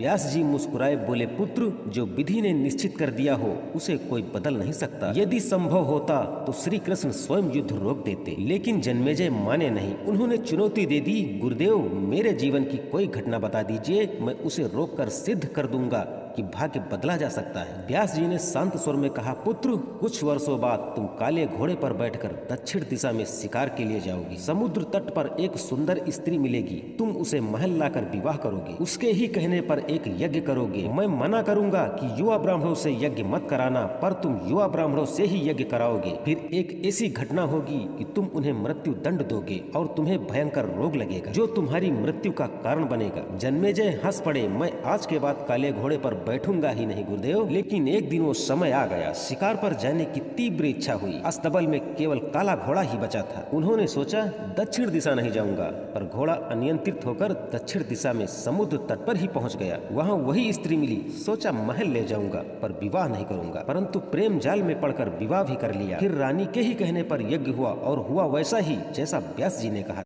व्यास जी मुस्कुराए बोले, पुत्र, जो विधि ने निश्चित कर दिया हो उसे कोई बदल नहीं सकता। यदि संभव होता तो श्री कृष्ण स्वयं युद्ध रोक देते, लेकिन जन्मेजय माने नहीं। उन्होंने चुनौती दे दी, गुरुदेव, मेरे जीवन की कोई घटना बता दीजिए, मैं उसे रोककर सिद्ध कर दूंगा कि भाग्य बदला जा सकता है। व्यास जी ने शांत स्वर में कहा, पुत्र, कुछ वर्षों बाद तुम काले घोड़े पर बैठकर दक्षिण दिशा में शिकार के लिए जाओगी। समुद्र तट पर एक सुंदर स्त्री मिलेगी, तुम उसे महल लाकर विवाह करोगे। उसके ही कहने पर एक यज्ञ करोगे। मैं मना करूंगा कि युवा ब्राह्मणों से यज्ञ मत कराना, पर तुम युवा ब्राह्मणों से ही यज्ञ कराओगे। फिर एक ऐसी घटना होगी कि तुम उन्हें मृत्यु दंड दोगे और तुम्हें भयंकर रोग लगेगा जो तुम्हारी मृत्यु का कारण बनेगा। जन्मेजय हंस पड़े, मैं आज के बाद काले घोड़े पर बैठूंगा ही नहीं गुरुदेव। लेकिन एक दिन वो समय आ गया, शिकार पर जाने की तीव्र इच्छा हुई। अस्तबल में केवल काला घोड़ा ही बचा था। उन्होंने सोचा, दक्षिण दिशा नहीं जाऊंगा, पर घोड़ा अनियंत्रित होकर दक्षिण दिशा में समुद्र तट पर ही पहुंच गया। वहां वही स्त्री मिली। सोचा महल ले जाऊंगा, पर विवाह नहीं करूंगा, परंतु प्रेम जाल में पड़कर विवाह भी कर लिया। फिर रानी के ही कहने पर यज्ञ हुआ और हुआ वैसा ही जैसा व्यास जी ने कहा।